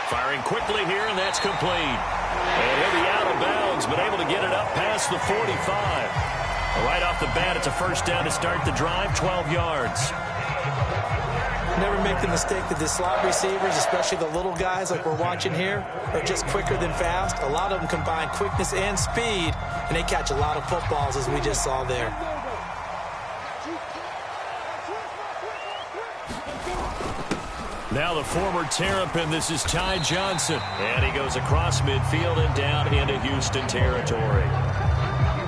Firing quickly here, and that's complete. And he'll be out of bounds, but able to get it up past the 45. Right off the bat, it's a first down to start the drive, 12 yards. Never make the mistake that the slot receivers, especially the little guys like we're watching here, are just quicker than fast. A lot of them combine quickness and speed, and they catch a lot of footballs, as we just saw there. Now the former Terrapin, this is Ty Johnson. And he goes across midfield and down into Houston territory.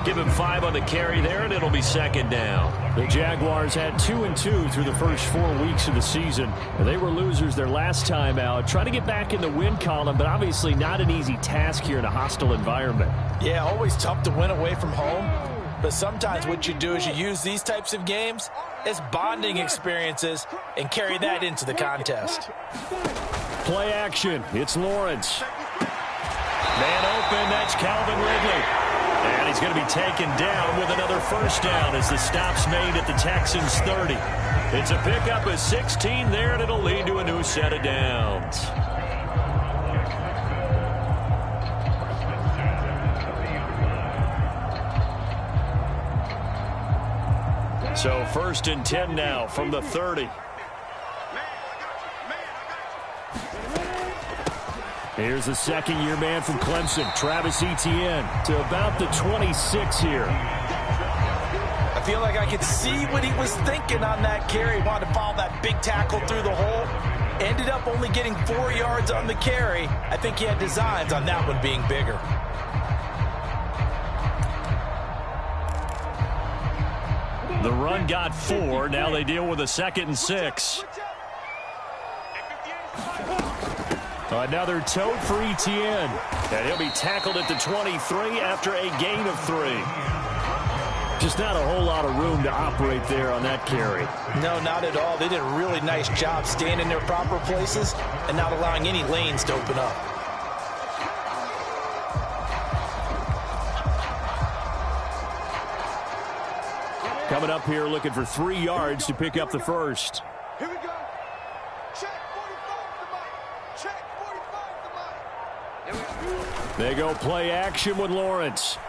Give him 5 on the carry there, and it'll be second down. The Jaguars had 2-2 through the first 4 weeks of the season. They were losers their last time out. Trying to get back in the win column, but obviously not an easy task here in a hostile environment. Yeah, always tough to win away from home. But sometimes what you do is you use these types of games as bonding experiences and carry that into the contest. Play action. It's Lawrence. Man open, that's Calvin Ridley. And he's going to be taken down with another first down as the stop's made at the Texans' 30. It's a pickup of 16 there, and it'll lead to a new set of downs. So first and 10 now from the 30. Here's the second-year man from Clemson, Travis Etienne, to about the 26 here. I feel like I could see what he was thinking on that carry. He wanted to follow that big tackle through the hole. Ended up only getting 4 yards on the carry. I think he had designs on that one being bigger. The run got 4. Now they deal with a 2nd and 6. Another tote for Etienne. And he'll be tackled at the 23 after a gain of 3. Just not a whole lot of room to operate there on that carry. No, not at all. They did a really nice job staying in their proper places and not allowing any lanes to open up. Coming up here looking for 3 yards to pick up the first. Here we go. Check 45 the mic. Check 45 the mic. Here we go. They go play action with Lawrence.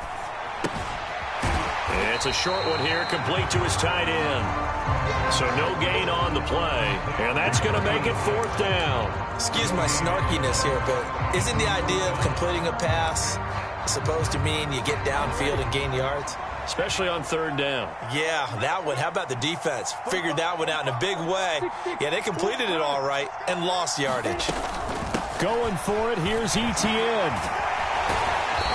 It's a short one here, complete to his tight end. So no gain on the play, and that's going to make it 4th down. Excuse my snarkiness here, but isn't the idea of completing a pass supposed to mean you get downfield and gain yards? Especially on 3rd down. Yeah, that one. How about the defense? Figured that one out in a big way. Yeah, they completed it all right and lost yardage. Going for it, here's Etienne.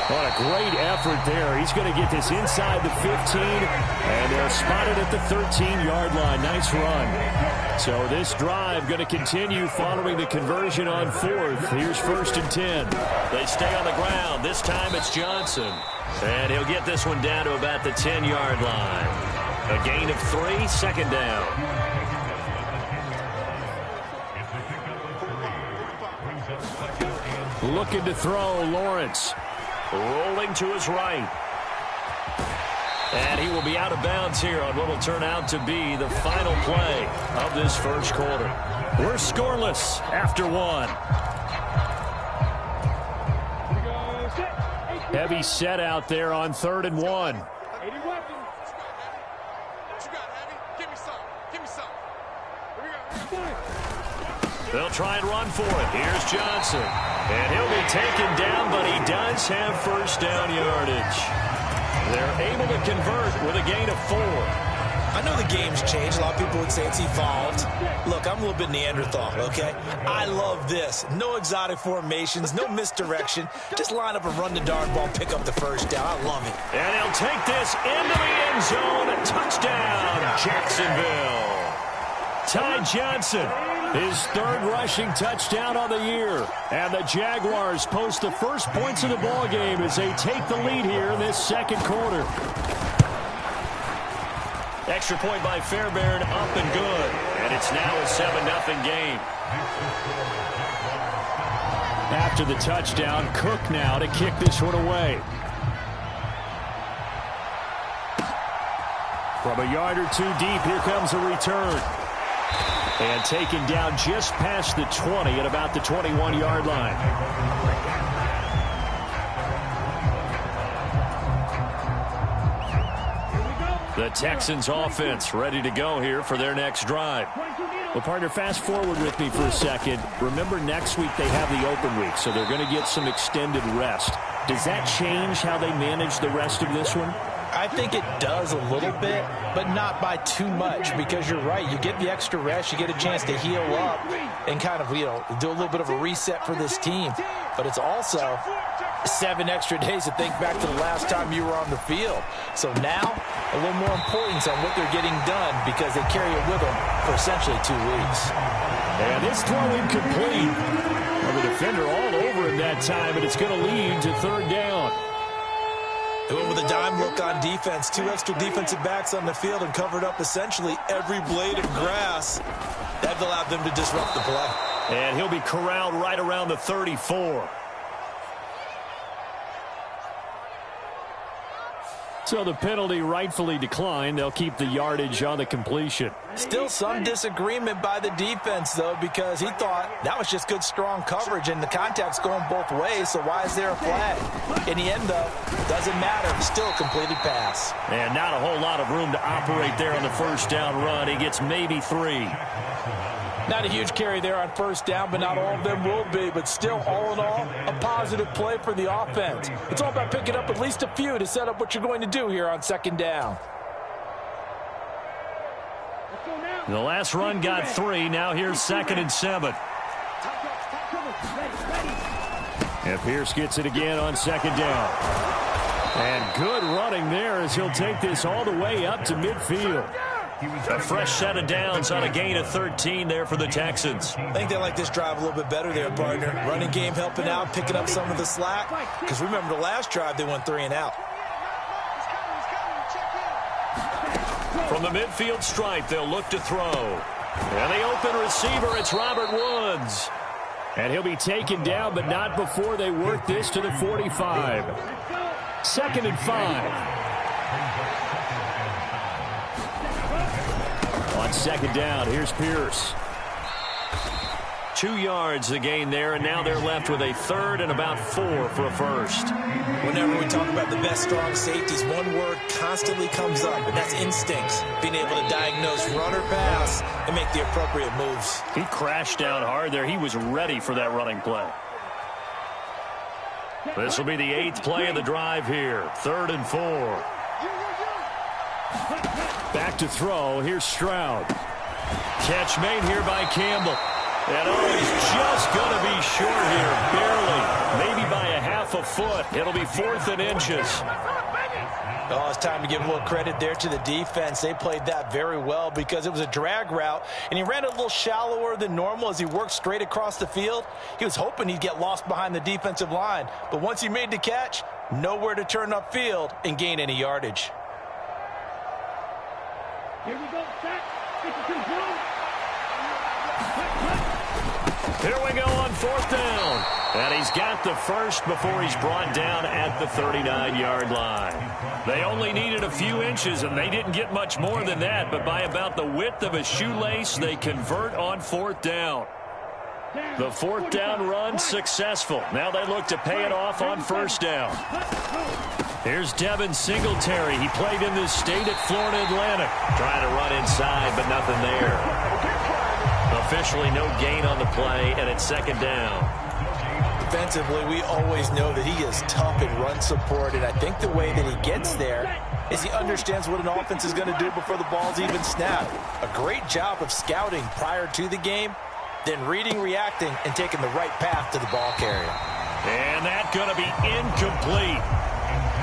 What a great effort there. He's going to get this inside the 15, and they're spotted at the 13-yard line. Nice run. So this drive going to continue following the conversion on 4th. Here's 1st and 10. They stay on the ground. This time it's Johnson. And he'll get this one down to about the 10-yard line. A gain of 3, 2nd down. Looking to throw, Lawrence. Rolling to his right. And he will be out of bounds here on what will turn out to be the final play of this first quarter. We're scoreless after 1. Heavy set out there on 3rd and 1. They'll try and run for it. Here's Johnson. And he'll be taken down, but he does have first down yardage. They're able to convert with a gain of 4. I know the game's changed. A lot of people would say it's evolved. Look, I'm a little bit Neanderthal, okay? I love this. No exotic formations, no misdirection. Just line up and run the darn ball, pick up the first down. I love it. And he'll take this into the end zone. A touchdown, Jacksonville. Ty Johnson, his 3rd rushing touchdown on the year. And the Jaguars post the first points of the ball game as they take the lead here in this 2nd quarter. Extra point by Fairbairn, up and good. And it's now a 7-0 game. After the touchdown, Cook now to kick this one away. From a yard or 2 deep, here comes a return. And taken down just past the 20 at about the 21-yard line. The Texans offense ready to go here for their next drive. Well, partner, fast forward with me for a second. Remember, next week they have the open week, so they're going to get some extended rest. Does that change how they manage the rest of this one? I think it does a little bit, but not by too much, because you're right. You get the extra rest, you get a chance to heal up and kind of, do a little bit of a reset for this team. But it's also 7 extra days to think back to the last time you were on the field. So now, a little more importance on what they're getting done because they carry it with them for essentially 2 weeks. And this throw incomplete. Well, the defender all over him that time, and it's going to lead to 3rd down. They went with a dime look on defense. 2 extra defensive backs on the field and covered up essentially every blade of grass. That allowed them to disrupt the play. And he'll be corralled right around the 34. So the penalty rightfully declined. They'll keep the yardage on the completion. Still some disagreement by the defense, though, because he thought that was just good, strong coverage, and the contact's going both ways, so why is there a flag? In the end, though, doesn't matter. Still a completed pass. And not a whole lot of room to operate there on the 1st down run. He gets maybe 3. Not a huge carry there on 1st down, but not all of them will be. But still, all in all, a positive play for the offense. It's all about picking up at least a few to set up what you're going to do here on 2nd down. The last run got 3. Now here's 2nd and 7. And Pierce gets it again on 2nd down. And good running there as he'll take this all the way up to midfield. A fresh set of downs on a gain of 13 there for the Texans. I think they like this drive a little bit better there, partner. Running game helping out, picking up some of the slack. Because remember, the last drive they went 3 and out. From the midfield stripe, they'll look to throw. And the open receiver, it's Robert Woods. And he'll be taken down, but not before they work this to the 45. 2nd and 5. On 2nd down, here's Pierce. 2 yards the gain there, and now they're left with a 3rd and about 4 for a first. Whenever we talk about the best strong safeties, one word constantly comes up, and that's instincts. Being able to diagnose run or pass and make the appropriate moves. He crashed down hard there. He was ready for that running play. This will be the 8th play of the drive here. 3rd and 4. Back to throw. Here's Stroud. Catch made here by Campbell. And he's just going to be short here. Barely. Maybe by a half a foot. It'll be 4th and inches. Oh, it's time to give a little credit there to the defense. They played that very well because it was a drag route, and he ran a little shallower than normal as he worked straight across the field. He was hoping he'd get lost behind the defensive line, but once he made the catch, nowhere to turn upfield and gain any yardage. Here we go, set. 52-2. Here we go on 4th down. And he's got the first before he's brought down at the 39-yard line. They only needed a few inches, and they didn't get much more than that. But by about the width of a shoelace, they convert on 4th down. The 4th down run successful. Now they look to pay it off on 1st down. Here's Devin Singletary. He played in this state at Florida Atlantic. Trying to run inside, but nothing there. Officially no gain on the play, and it's 2nd down. Defensively, we always know that he is tough in run support, and I think the way that he gets there is he understands what an offense is going to do before the ball's even snapped. A great job of scouting prior to the game, then reading, reacting, and taking the right path to the ball carrier. And that's going to be incomplete.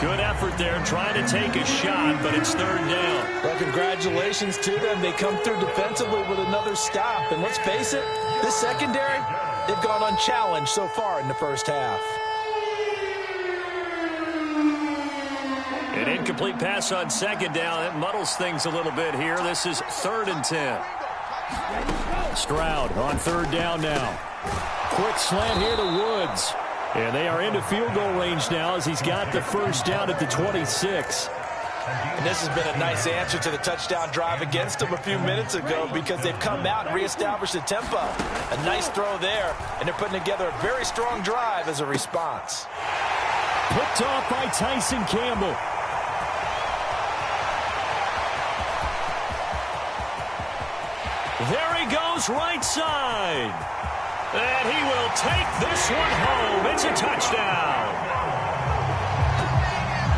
Good effort there trying to take a shot, but it's 3rd down. Well, congratulations to them. They come through defensively with another stop. And let's face it, this secondary, they've gone unchallenged so far in the first half. An incomplete pass on 2nd down. It muddles things a little bit here. This is 3rd and 10. Stroud on 3rd down now. Quick slant here to Woods. And they are into field goal range now as he's got the first down at the 26. And this has been a nice answer to the touchdown drive against them a few minutes ago because they've come out and reestablished the tempo. A nice throw there, and they're putting together a very strong drive as a response. Picked off by Tyson Campbell. There he goes, right side. And he will take this one home. It's a touchdown.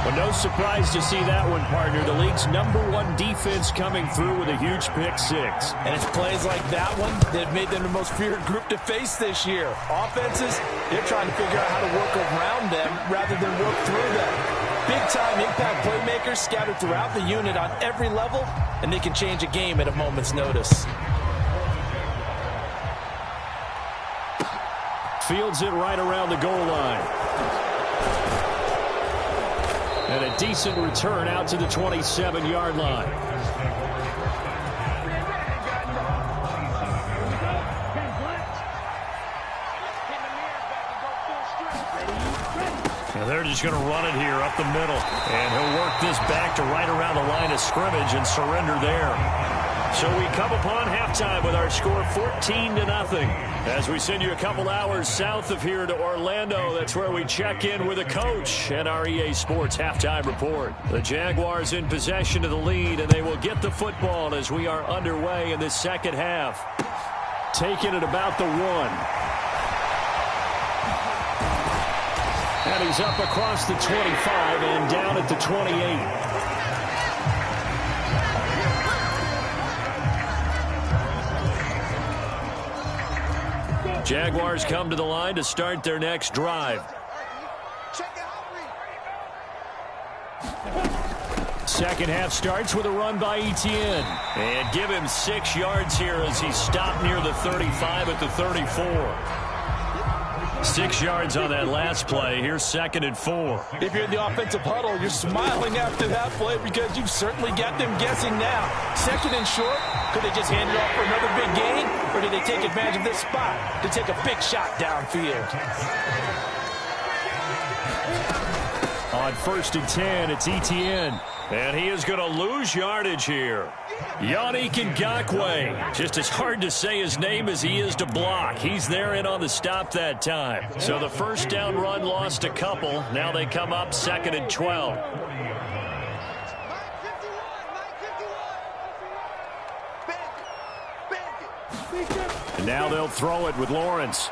Well, no surprise to see that one, partner. The league's #1 defense coming through with a huge pick six. And it's plays like that one that made them the most feared group to face this year. Offenses, they're trying to figure out how to work around them rather than work through them. Big-time impact playmakers scattered throughout the unit on every level, and they can change a game at a moment's notice. Fields it right around the goal line. And a decent return out to the 27-yard line. Now they're just going to run it here up the middle. And he'll work this back to right around the line of scrimmage and surrender there. So we come upon halftime with our score 14-0. As we send you a couple hours south of here to Orlando, that's where we check in with a coach and our EA Sports halftime report. The Jaguars in possession of the lead, and they will get the football as we are underway in this second half. Taking it about the 1. And he's up across the 25 and down at the 28. Jaguars come to the line to start their next drive. Second half starts with a run by Etienne. And give him 6 yards here as he stopped near the 35 at the 34. 6 yards on that last play. Here's 2nd and 4. If you're in the offensive huddle, you're smiling after that play because you've certainly got them guessing now. 2nd and short. Could they just hand it off for another big gain? Or did they take advantage of this spot to take a big shot downfield? On 1st and 10, it's Etienne. And he is going to lose yardage here. Yannick Ngakoue. Just as hard to say his name as he is to block. He's there in on the stop that time. So the first down run lost a couple. Now they come up 2nd and 12. And now they'll throw it with Lawrence.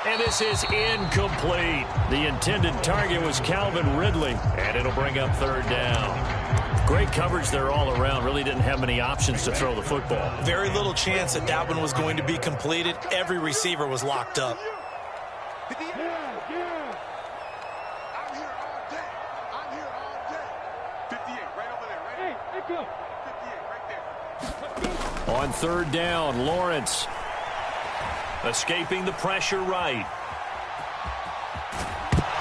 And this is incomplete. The intended target was Calvin Ridley. And it'll bring up 3rd down. Great coverage there all around. Really didn't have many options to throw the football. Very little chance that that one was going to be completed. Every receiver was locked up. I'm here all day. I'm here all day. 58, right over there, right? Hey, let's go. 58, right there. On 3rd down, Lawrence. Escaping the pressure right.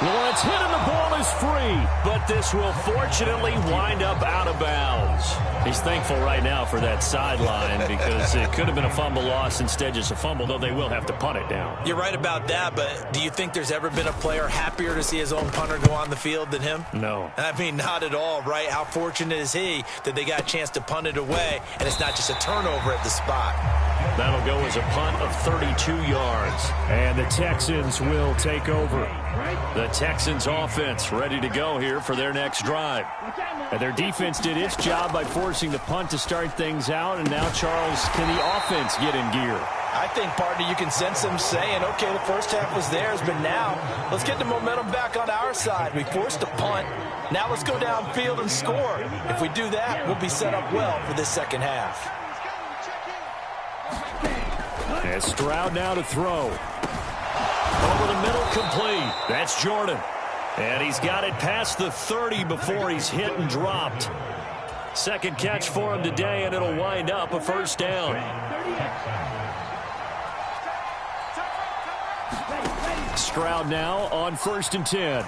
Lawrence hit and the ball is free. But this will fortunately wind up out of bounds. He's thankful right now for that sideline because it could have been a fumble loss, instead just a fumble, though they will have to punt it down. You're right about that, but do you think there's ever been a player happier to see his own punter go on the field than him? No. I mean, not at all, right? How fortunate is he that they got a chance to punt it away, and it's not just a turnover at the spot. That'll go as a punt of 32 yards. And the Texans will take over. The Texans offense ready to go here for their next drive. And their defense did its job by forcing the punt to start things out. And now, Charles, can the offense get in gear? I think, partner, you can sense them saying, okay, the first half was theirs, but now let's get the momentum back on our side. We forced a punt. Now let's go downfield and score. If we do that, we'll be set up well for this second half. And Stroud now to throw. Over the middle, complete. That's Jordan. And he's got it past the 30 before he's hit and dropped. Second catch for him today, and it'll wind up a 1st down. Stroud now on 1st and 10.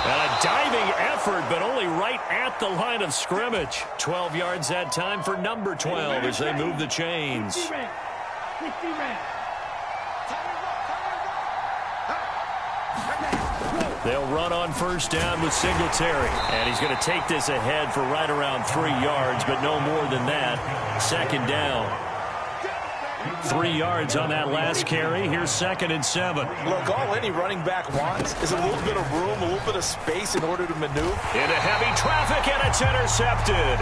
And a diving effort, but only right at the line of scrimmage. 12 yards that time for number 12 as they move the chains. 60 rounds. They'll run on first down with Singletary. And he's going to take this ahead for right around 3 yards, but no more than that. Second down. 3 yards on that last carry. Here's 2nd and 7. Look, all any running back wants is a little bit of room, a little bit of space in order to maneuver. Into heavy traffic, and it's intercepted.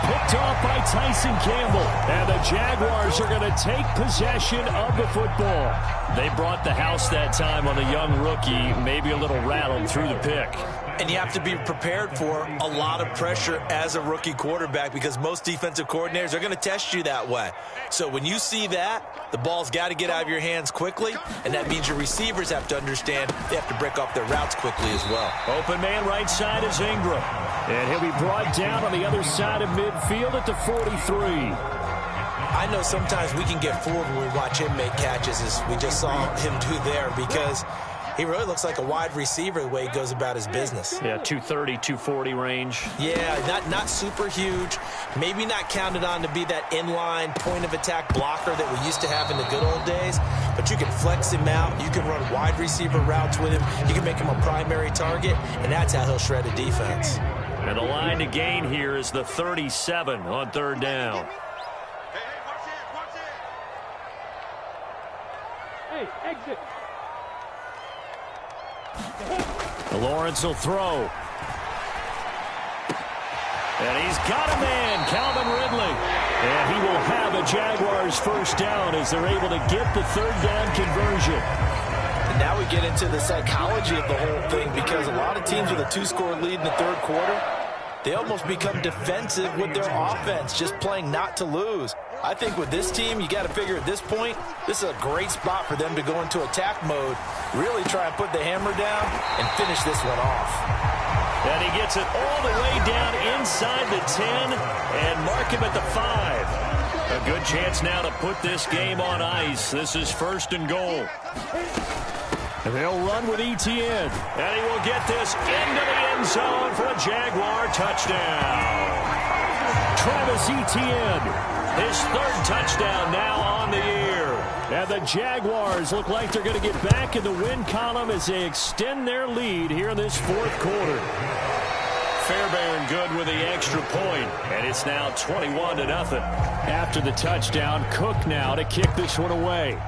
Picked off by Tyson Campbell. And the Jaguars are going to take possession of the football. They brought the house that time on the young rookie, maybe a little rattled through the pick. And you have to be prepared for a lot of pressure as a rookie quarterback because most defensive coordinators are going to test you that way. So when you see that, the ball's got to get out of your hands quickly, and that means your receivers have to understand they have to break off their routes quickly as well. Open man right side is Ingram. And he'll be brought down on the other side of midfield at the 43. I know sometimes we can get fooled when we watch him make catches, as we just saw him do there, because he really looks like a wide receiver the way he goes about his business. Yeah, 230, 240 range. Yeah, not super huge. Maybe not counted on to be that inline point-of-attack blocker that we used to have in the good old days. But you can flex him out. You can run wide receiver routes with him. You can make him a primary target, and that's how he'll shred a defense. And the line to gain here is the 37 on 3rd down. Hey, exit. Lawrence will throw. And he's got a man, Calvin Ridley. And he will have a Jaguars first down as they're able to get the 3rd down conversion. And now we get into the psychology of the whole thing, because a lot of teams with a 2-score lead in the 3rd quarter, they almost become defensive with their offense, just playing not to lose. I think with this team, you got to figure at this point, this is a great spot for them to go into attack mode, really try and put the hammer down and finish this one off. And he gets it all the way down inside the 10 and mark him at the 5. A good chance now to put this game on ice. This is 1st and goal. And they'll run with Etienne. And he will get this into the end zone for a Jaguar touchdown. Travis Etienne. His 3rd touchdown now on the year. And the Jaguars look like they're going to get back in the win column as they extend their lead here in this 4th quarter. Fairbairn good with the extra point, and it's now 21-0. After the touchdown, Cook now to kick this one away.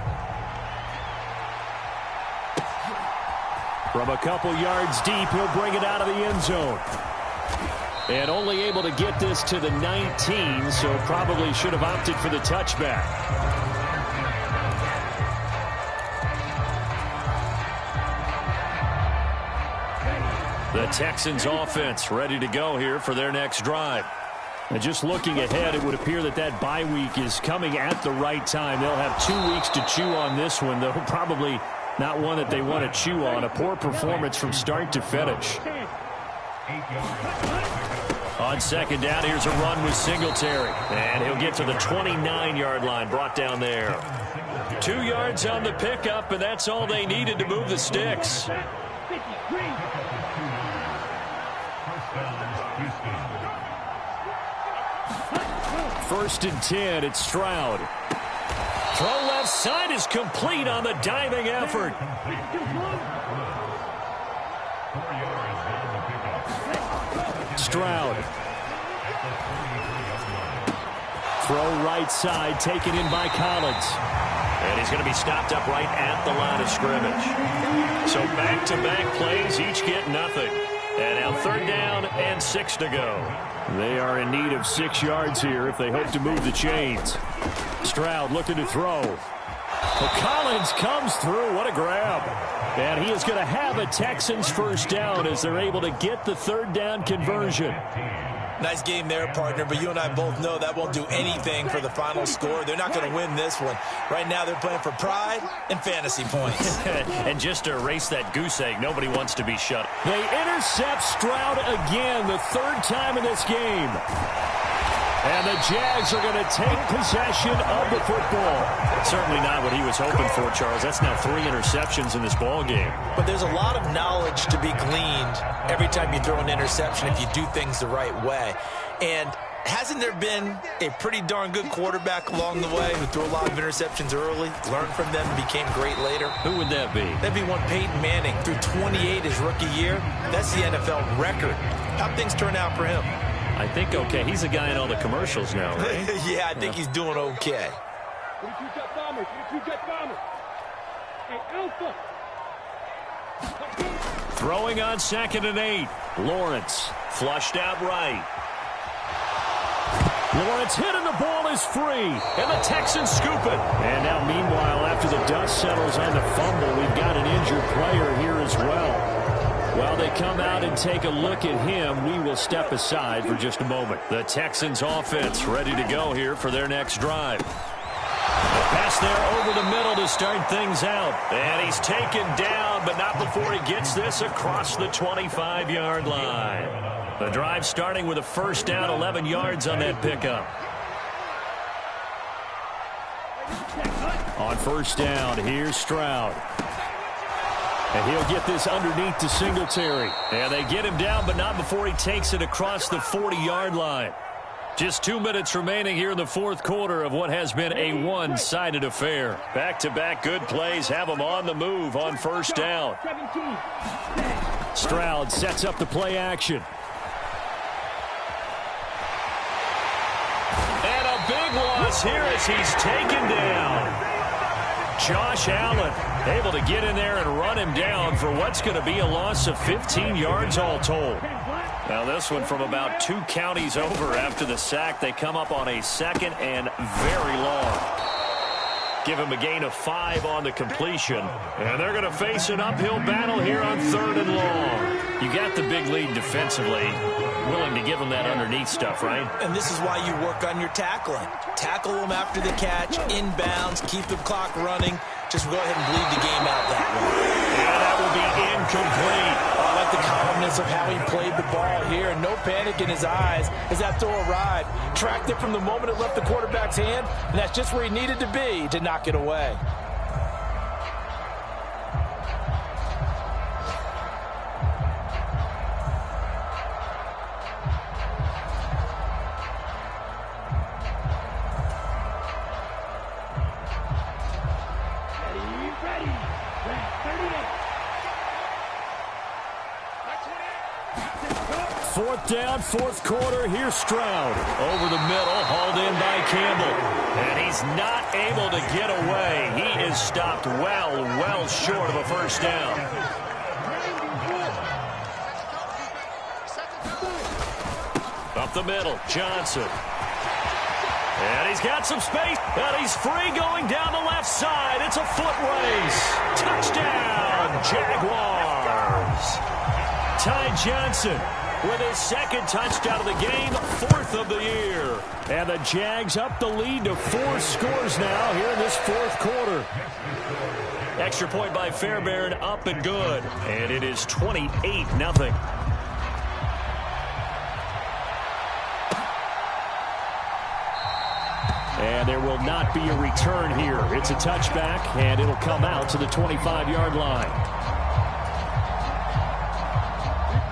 From a couple yards deep, he'll bring it out of the end zone. And only able to get this to the 19, so probably should have opted for the touchback. The Texans offense ready to go here for their next drive. And just looking ahead, it would appear that that bye week is coming at the right time. They'll have 2 weeks to chew on this one, though probably not one that they want to chew on. A poor performance from start to finish. On 2nd down, here's a run with Singletary. And he'll get to the 29-yard line, brought down there. 2 yards on the pickup, and that's all they needed to move the sticks. 53. First and 10, it's Stroud. Throw left side is complete on the diving effort. Stroud. Throw right side, taken in by Collins. And he's going to be stopped up right at the line of scrimmage. So back-to-back plays, each get nothing. And now 3rd down and 6 to go. They are in need of 6 yards here if they hope to move the chains. Stroud looking to throw. Well, Collins comes through. What a grab. And he is going to have a Texans first down as they're able to get the 3rd down conversion. Nice game there, partner, but you and I both know that won't do anything for the final score. They're not going to win this one. Right now they're playing for pride and fantasy points. And just to erase that goose egg, nobody wants to be shut. They intercept Stroud again, the 3rd time in this game. And the Jags are going to take possession of the football. Certainly not what he was hoping for, Charles. That's now 3 interceptions in this ball game. But there's a lot of knowledge to be gleaned every time you throw an interception if you do things the right way. And Hasn't there been a pretty darn good quarterback along the way who threw a lot of interceptions early, learned from them, and became great later? Who would that be? That'd be one Peyton Manning. Threw 28 his rookie year. That's the NFL record. How'd things turn out for him? I think okay. He's a guy in all the commercials now, right? Yeah, I think he's doing okay. 22 jet bombers. 22 jet bombers. Hey, Alpha. Throwing on 2nd and 8. Lawrence flushed out right. Lawrence hit and the ball is free. And the Texans scoop it. And now meanwhile, after the dust settles on the fumble, we've got an injured player here as well. While they come out and take a look at him, we will step aside for just a moment. The Texans offense ready to go here for their next drive. The pass there over the middle to start things out. And he's taken down, but not before he gets this across the 25-yard line. The drive starting with a first down, 11 yards on that pickup. On first down, here's Stroud. And he'll get this underneath to Singletary. And they get him down, but not before he takes it across the 40-yard line. Just 2 minutes remaining here in the fourth quarter of what has been a one-sided affair. Back-to-back good plays have them on the move on first down. Stroud sets up the play action. And a big loss here as he's taken down. Josh Allen able to get in there and run him down for what's going to be a loss of 15 yards all told. Now this one from about 2 counties over after the sack. They come up on a 2nd and very long. Give him a gain of 5 on the completion. And they're going to face an uphill battle here on 3rd and long. You got the big lead defensively. Willing to give him that underneath stuff, right? And this is why you work on your tackling. Tackle him after the catch, inbounds, keep the clock running. Just go ahead and bleed the game out that way. Yeah, that will be incomplete. I like the calmness of how he played the ball here. No panic in his eyes as that throw arrived. Tracked it from the moment it left the quarterback's hand, and that's just where he needed to be to knock it away. Fourth down, fourth quarter. Here's Stroud. Over the middle, hauled in by Campbell. And he's not able to get away. He is stopped well short of a first down. Up the middle, Johnson. And he's got some space. And he's free going down the left side. It's a foot race. Touchdown, Jaguars. Ty Johnson with his 2nd touchdown of the game, 4th of the year. And the Jags up the lead to 4 scores now here in this fourth quarter. Extra point by Fairbairn, up and good. And it is 28-0. And there will not be a return here. It's a touchback, and it'll come out to the 25-yard line.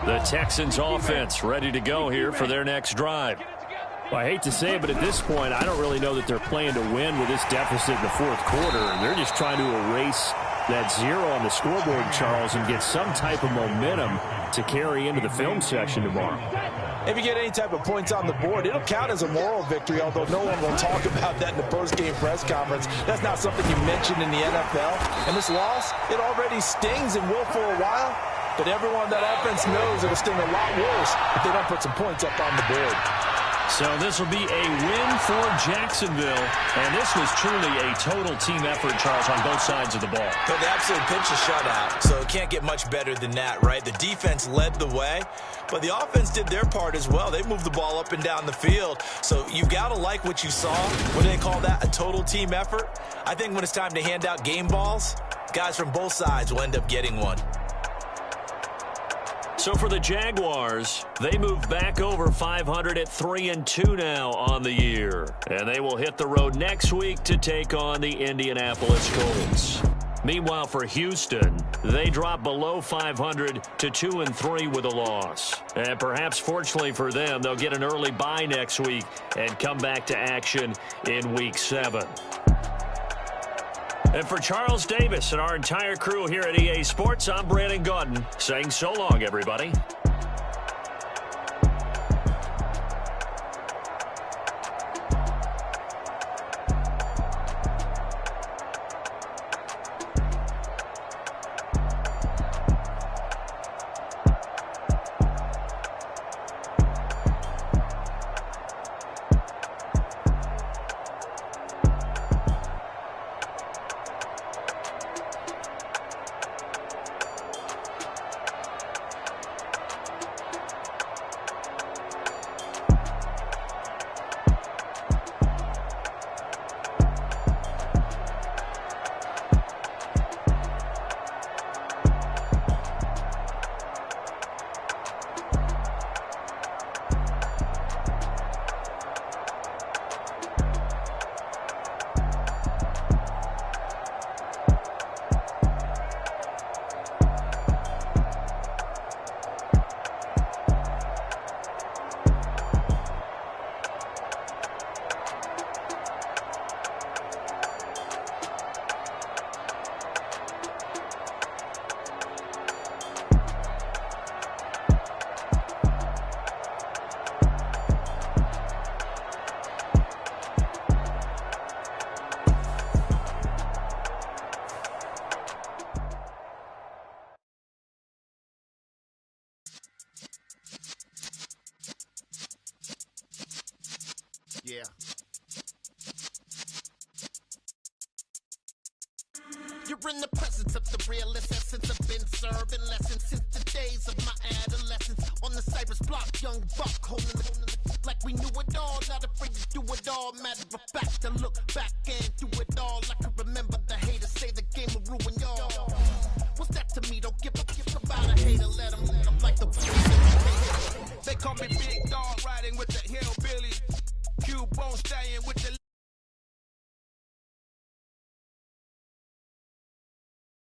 The Texans offense ready to go here for their next drive. Well, I hate to say it, but at this point, I don't really know that they're playing to win with this deficit in the fourth quarter. They're just trying to erase that 0 on the scoreboard, Charles, and get some type of momentum to carry into the film section tomorrow. If you get any type of points on the board, it'll count as a moral victory, although no one will talk about that in the post-game press conference. That's not something you mentioned in the NFL. And this loss, it already stings and will for a while. But everyone on that offense knows it'll sting a lot worse if they don't put some points up on the board. So this will be a win for Jacksonville. And this was truly a total team effort, Charles, on both sides of the ball. But the absolute pinch of shutout, so it can't get much better than that, right? The defense led the way, but the offense did their part as well. They moved the ball up and down the field. So you've got to like what you saw. What do they call that? A total team effort? I think when it's time to hand out game balls, guys from both sides will end up getting one. So for the Jaguars, they move back over 500 at 3-2 now on the year. And they will hit the road next week to take on the Indianapolis Colts. Meanwhile, for Houston, they drop below 500 to 2-3 with a loss. And perhaps fortunately for them, they'll get an early bye next week and come back to action in Week 7. And for Charles Davis and our entire crew here at EA Sports, I'm Brandon Gaudin saying so long, everybody. Yeah. You're in the presence of the realest essence. I've been serving lessons since the days of my adolescence. On the Cypress block, young buck holding the like we knew it all. Not afraid to do it all. Matter of fact, I look back and do it all. I can remember the haters say the game will ruin y'all. What's that to me? Don't give a fuck about a hater. Let them like the They call me Big Dog, riding with the hillbilly. Cube bone stallion with the